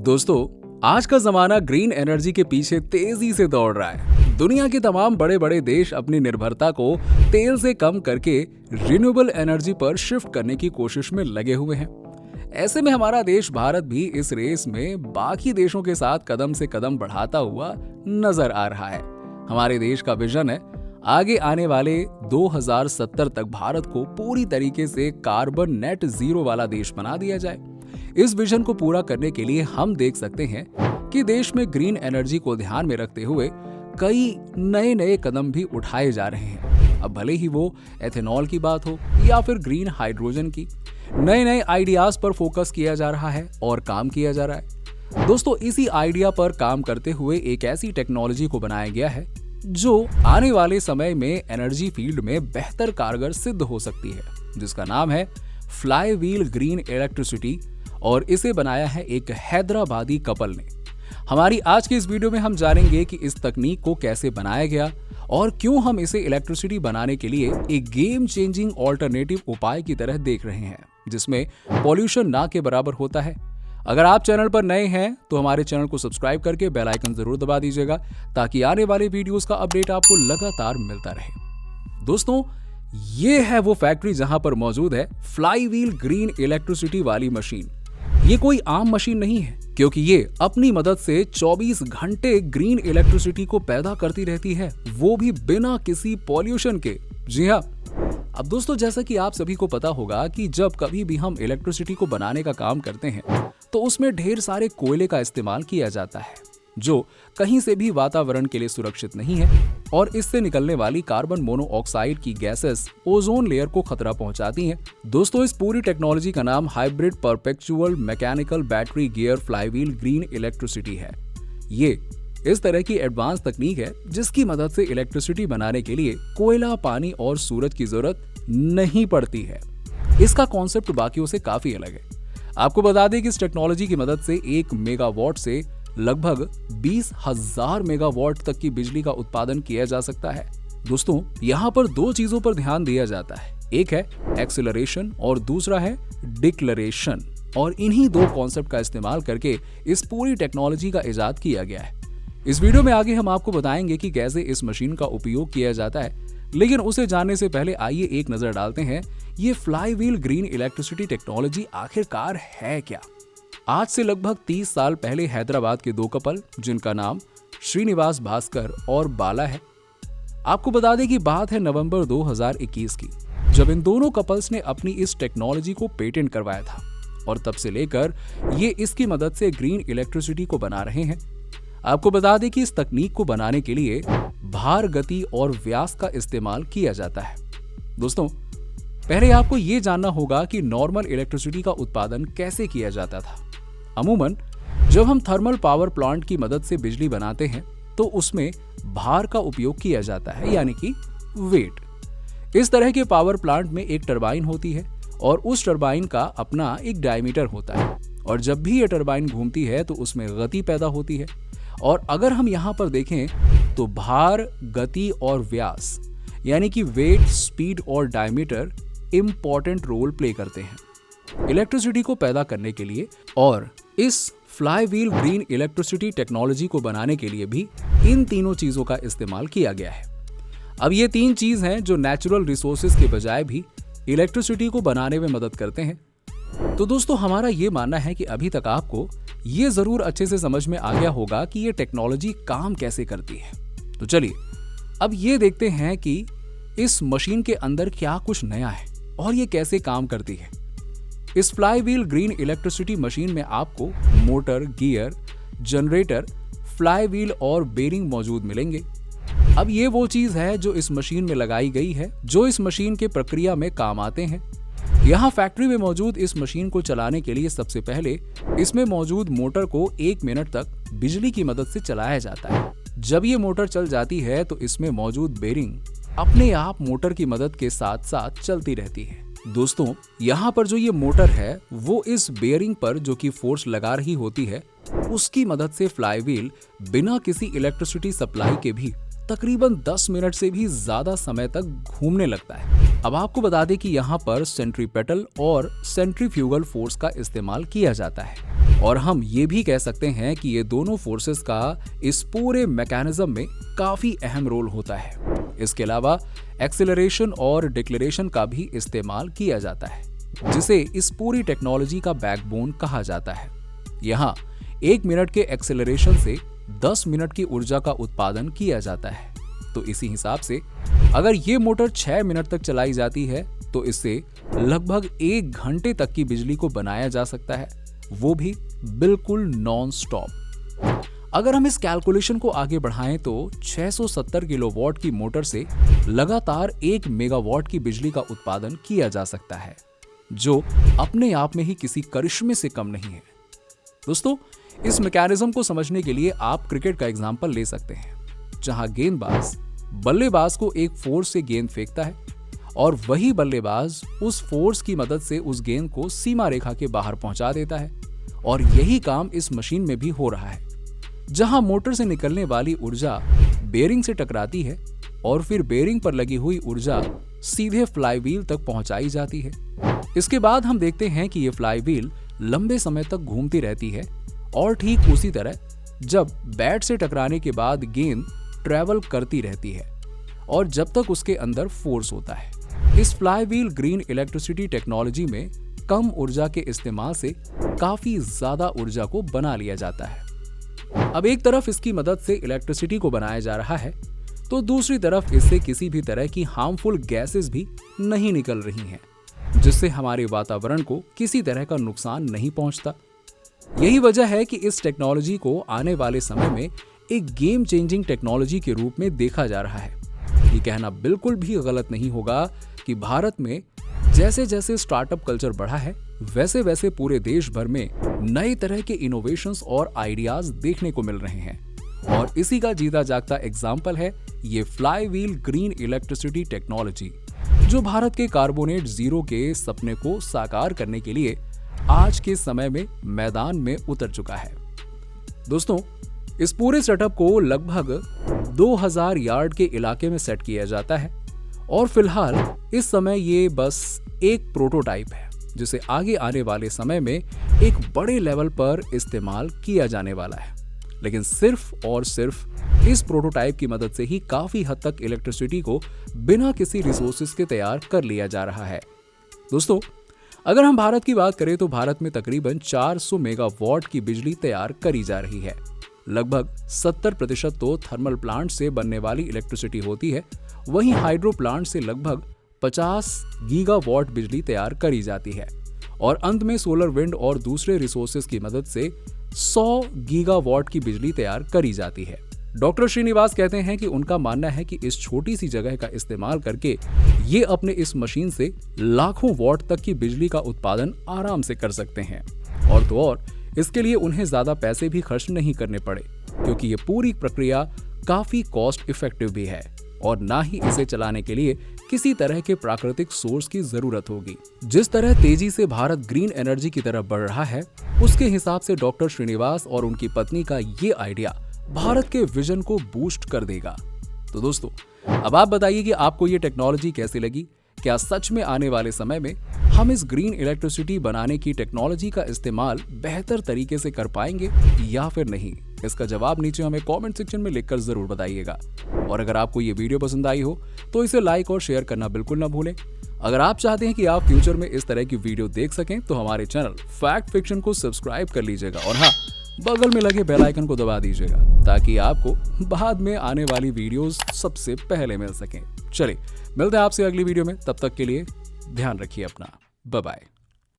दोस्तों, आज का जमाना ग्रीन एनर्जी के पीछे तेजी से दौड़ रहा है। दुनिया के तमाम बड़े बड़े देश अपनी निर्भरता को तेल से कम करके रिन्यूएबल एनर्जी पर शिफ्ट करने की कोशिश में लगे हुए हैं। ऐसे में हमारा देश भारत भी इस रेस में बाकी देशों के साथ कदम से कदम बढ़ाता हुआ नजर आ रहा है। हमारे देश का विजन है आगे आने वाले 2070 तक भारत को पूरी तरीके से कार्बन नेट जीरो वाला देश बना दिया जाए। इस विजन को पूरा करने के लिए हम देख सकते हैं कि देश में ग्रीन एनर्जी को ध्यान में रखते हुए कई नए नए कदम भी उठाए जा रहे हैं। अब भले ही वो एथेनॉल की बात हो या फिर ग्रीन हाइड्रोजन की, नए नए आइडियाज पर फोकस किया जा रहा है और काम किया जा रहा है। दोस्तों, इसी आइडिया पर काम करते हुए एक ऐसी टेक्नोलॉजी को बनाया गया है जो आने वाले समय में एनर्जी फील्ड में बेहतर कारगर सिद्ध हो सकती है, जिसका नाम है फ्लाई व्हील ग्रीन इलेक्ट्रिसिटी, और इसे बनाया है एक हैदराबादी कपल ने। हमारी आज की इस वीडियो में हम जानेंगे कि इस तकनीक को कैसे बनाया गया और क्यों हम इसे इलेक्ट्रिसिटी बनाने के लिए एक गेम चेंजिंग ऑल्टरनेटिव उपाय की तरह देख रहे हैं, जिसमें पॉल्यूशन ना के बराबर होता है। अगर आप चैनल पर नए हैं तो हमारे चैनल को सब्सक्राइब करके बेल आइकन जरूर दबा दीजिएगा ताकि आने वाले वीडियोस का अपडेट आपको लगातार मिलता रहे। दोस्तों, ये है वो फैक्ट्री जहां पर मौजूद है फ्लाई व्हील ग्रीन इलेक्ट्रिसिटी वाली मशीन। ये कोई आम मशीन नहीं है, क्योंकि ये अपनी मदद से 24 घंटे ग्रीन इलेक्ट्रिसिटी को पैदा करती रहती है, वो भी बिना किसी पॉल्यूशन के। जी हाँ, अब दोस्तों, जैसा कि आप सभी को पता होगा कि जब कभी भी हम इलेक्ट्रिसिटी को बनाने का काम करते हैं तो उसमें ढेर सारे कोयले का इस्तेमाल किया जाता है, जो कहीं से भी वातावरण के लिए सुरक्षित नहीं है और इससे निकलने वाली कार्बन मोनोऑक्साइड की गैसेस ओजोन लेयर को खतरा पहुंचाती हैं। दोस्तों, इस पूरी टेक्नोलॉजी का नाम hybrid perpetual mechanical battery gear flywheel green electricity है। ये इस तरह की एडवांस तकनीक है जिसकी मदद से इलेक्ट्रिसिटी बनाने के लिए कोयला, पानी और सूरज की जरूरत नहीं पड़ती है। इसका कॉन्सेप्ट बाकियों से काफी अलग है। आपको बता दें कि इस टेक्नोलॉजी की मदद से 1 मेगावाट से लगभग 20,000 मेगावाट तक की बिजली का उत्पादन किया जा सकता है। दोस्तों, यहाँ पर 2 चीजों पर ध्यान दिया जाता है, एक है एक्सेलरेशन और दूसरा है डिक्लेरेशन, और इन्हीं 2 कॉन्सेप्ट का इस्तेमाल करके इस पूरी टेक्नोलॉजी का इजाद किया गया है। इस वीडियो में आगे हम आपको बताएंगे कि कैसे इस मशीन का उपयोग किया जाता है, लेकिन उसे जानने से पहले आइए एक नजर डालते हैं ये fly wheel green electricity technology आखिरकार है क्या। आज से लगभग 30 साल पहले हैदराबाद के 2 कपल, जिनका नाम श्रीनिवास भास्कर और बाला है। आपको बता दें कि बात है नवंबर 2021 की, जब इन दोनों कपल्स ने अपनी इस टेक्नोलॉजी को पेटेंट करवाया था, और तब से लेकर ये इसकी मदद से ग्रीन इलेक्ट्रिसिटी को बना रहे हैं। आपको बता दें कि इस तकनीक को बनाने के लिए भार, गति और व्यास का इस्तेमाल किया जाता है। दोस्तों, पहले आपको ये जानना होगा कि नॉर्मल इलेक्ट्रिसिटी का उत्पादन कैसे किया जाता था। अमूमन जब हम थर्मल पावर प्लांट की मदद से बिजली बनाते हैं तो उसमें भार का उपयोग किया जाता है, यानी कि वेट। इस तरह के पावर प्लांट में एक टरबाइन होती है और उस टरबाइन का अपना एक डायमीटर होता है, और जब भी ये टरबाइन घूमती है तो उसमें गति पैदा होती है। और अगर हम यहाँ पर देखें तो भार, गति और व्यास, यानी कि वेट, स्पीड और डायमीटर इंपॉर्टेंट रोल प्ले करते हैं इलेक्ट्रिसिटी को पैदा करने के लिए। और इस fly wheel green electricity technology को बनाने के लिए भी इन तीनों चीजों का इस्तेमाल किया गया है। अब ये 3 चीज हैं जो नेचुरल रिसोर्सेज के बजाय भी इलेक्ट्रिसिटी को बनाने में मदद करते हैं। तो दोस्तों, हमारा ये मानना है कि अभी तक आपको ये जरूर अच्छे से समझ में आ गया होगा कि ये टेक्नोलॉजी काम कैसे करती है। तो चलिए अब ये देखते हैं कि इस मशीन के अंदर क्या कुछ नया है और ये कैसे काम करती है। इस fly wheel green electricity machine में आपको motor, gear, generator, fly wheel और बेरिंग मौजूद मिलेंगे। अब ये वो चीज है जो इस मशीन में लगाई गई है, जो इस मशीन के प्रक्रिया में काम आते हैं। यहाँ फैक्ट्री में मौजूद इस मशीन को चलाने के लिए सबसे पहले इसमें मौजूद मोटर को 1 मिनट तक बिजली की मदद से चलाया जाता है। जब ये मोटर चल जाती है तो इसमें मौजूद बेरिंग अपने आप मोटर की मदद के साथ साथ चलती रहती है। दोस्तों, यहाँ पर जो ये मोटर है वो इस बेरिंग पर जो कि फोर्स लगा रही होती है, उसकी मदद से फ्लाई व्हील बिना किसी इलेक्ट्रिसिटी सप्लाई के भी तकरीबन 10 मिनट से भी ज्यादा समय तक घूमने लगता है। अब आपको बता दें कि यहाँ पर सेंट्रीपेटल और सेंट्रीफ्यूगल फोर्स का इस्तेमाल किया जाता है और हम ये भी कह सकते हैं कि ये दोनों फोर्सेस का इस पूरे मैकेनिज्म में काफी अहम रोल होता है। इसके अलावा एक्सेलरेशन और डिक्लेरेशन का भी इस्तेमाल किया जाता है, जिसे इस पूरी टेक्नोलॉजी का बैकबोन कहा जाता है। यहाँ 1 मिनट के एक्सेलरेशन से 10 मिनट की ऊर्जा का उत्पादन किया जाता है। तो इसी हिसाब से अगर ये मोटर 6 मिनट तक चलाई जाती है तो इससे लगभग 1 घंटे तक की बिजली को बनाया जा सकता है, वो भी बिल्कुल नॉन स्टॉप। अगर हम इस कैलकुलेशन को आगे बढ़ाएं तो 670 किलोवाट की मोटर से लगातार 1 मेगावाट की बिजली का उत्पादन किया जा सकता है, जो अपने आप में ही किसी करिश्मे से कम नहीं है। दोस्तों, इस मैकेनिज्म को समझने के लिए आप क्रिकेट का एग्जांपल ले सकते हैं, जहां गेंदबाज बल्लेबाज को एक फोर्स से गेंद फेंकता है और वही बल्लेबाज उस फोर्स की मदद से उस गेंद को सीमा रेखा के बाहर पहुंचा देता है। और यही काम इस मशीन में भी हो रहा है, जहां मोटर से निकलने वाली ऊर्जा बेरिंग से टकराती है और फिर बेरिंग पर लगी हुई ऊर्जा सीधे फ्लाईव्हील तक पहुंचाई जाती है। इसके बाद हम देखते हैं कि ये फ्लाईव्हील लंबे समय तक घूमती रहती है और ठीक उसी तरह जब बैट से टकराने के बाद गेंद ट्रैवल करती रहती है और जब तक उसके अंदर फोर्स होता है। इस फ्लाईव्हील ग्रीन इलेक्ट्रिसिटी टेक्नोलॉजी में कम ऊर्जा के इस्तेमाल से काफी ज्यादा ऊर्जा को बना लिया जाता है। अब एक तरफ इसकी मदद से इलेक्ट्रिसिटी को बनाया जा रहा है, तो दूसरी तरफ इससे किसी भी तरह की हार्मफुल गैसेस भी नहीं निकल रही हैं, जिससे हमारे वातावरण को किसी तरह का नुकसान नहीं पहुंचता। यही वजह है कि इस टेक्नोलॉजी को आने वाले समय में एक गेम चेंजिंग टेक्नोलॉजी के रूप में देखा जा रहा है। ये कहना बिल्कुल भी गलत नहीं होगा कि भारत में जैसे जैसे स्टार्टअप कल्चर बढ़ा है, वैसे वैसे पूरे देश भर में नए तरह के इनोवेशंस और आइडियाज देखने को मिल रहे हैं। और इसी का जीता जागता एग्जाम्पल है ये फ्लाईव्हील ग्रीन इलेक्ट्रिसिटी टेक्नोलॉजी, जो भारत के कार्बोनेट जीरो के सपने को साकार करने के लिए आज के समय में मैदान में उतर चुका है। दोस्तों, इस पूरे सेटअप को लगभग 2000 यार्ड के इलाके में सेट किया जाता है और फिलहाल इस समय ये बस एक प्रोटोटाइप है, जिसे आगे आने वाले समय में एक बड़े लेवल पर इस्तेमाल किया जाने वाला है। लेकिन सिर्फ और सिर्फ इस प्रोटोटाइप की मदद से ही काफी हद तक इलेक्ट्रिसिटी को बिना किसी रिसोर्सेज के तैयार कर लिया जा रहा है। दोस्तों, अगर हम भारत की बात करें तो भारत में तकरीबन 400 मेगावाट की बिजली तैयार करी जा रही है। लगभग 70% तो थर्मल प्लांट से बनने वाली इलेक्ट्रिसिटी होती है, वहीं हाइड्रो प्लांट से लगभग 50 गीगावाट बिजली तैयार करी जाती है और अंत में सोलर विंड और दूसरे रिसोर्सेज की मदद से 100 गीगावाट की बिजली तैयार करी जाती है। डॉक्टर श्रीनिवास कहते हैं कि उनका मानना है कि इस छोटी सी जगह का इस्तेमाल करके ये अपने इस मशीन से लाखों वॉट तक की बिजली का उत्पादन आराम से कर सकते हैं। और तो और इसके लिए उन्हें ज्यादा पैसे भी खर्च नहीं करने पड़े, क्योंकि ये पूरी प्रक्रिया काफी कॉस्ट इफेक्टिव भी है और ना ही इसे चलाने के लिए किसी तरह के प्राकृतिक सोर्स की जरूरत होगी। जिस तरह तेजी से भारत ग्रीन एनर्जी की तरफ बढ़ रहा है, उसके हिसाब से डॉक्टर श्रीनिवास और उनकी पत्नी का ये आइडिया भारत के विजन को बूस्ट कर देगा। तो दोस्तों, अब आप बताइए कि आपको ये टेक्नोलॉजी कैसी लगी? क्या सच में आने वाले समय में हम इस ग्रीन इलेक्ट्रिसिटी बनाने की टेक्नोलॉजी का इस्तेमाल बेहतर तरीके से कर पाएंगे या फिर नहीं? इसका जवाब नीचे हमें कमेंट सेक्शन में लिखकर जरूर बताइएगा। और अगर आपको ये वीडियो पसंद आई हो तो इसे लाइक और शेयर करना बिल्कुल ना भूलें। अगर आप चाहते हैं कि आप फ्यूचर में इस तरह की वीडियो देख सकें तो हमारे चैनल फैक्ट फिक्शन को सब्सक्राइब कर लीजिएगा और हाँ, बगल में लगे बेल आइकन को दबा दीजिएगा ताकि आपको बाद में आने वाली वीडियोस सबसे पहले मिल सकें। चलिए, मिलते हैं आपसे अगली वीडियो में, तब तक के लिए ध्यान रखिए अपना। Bye bye.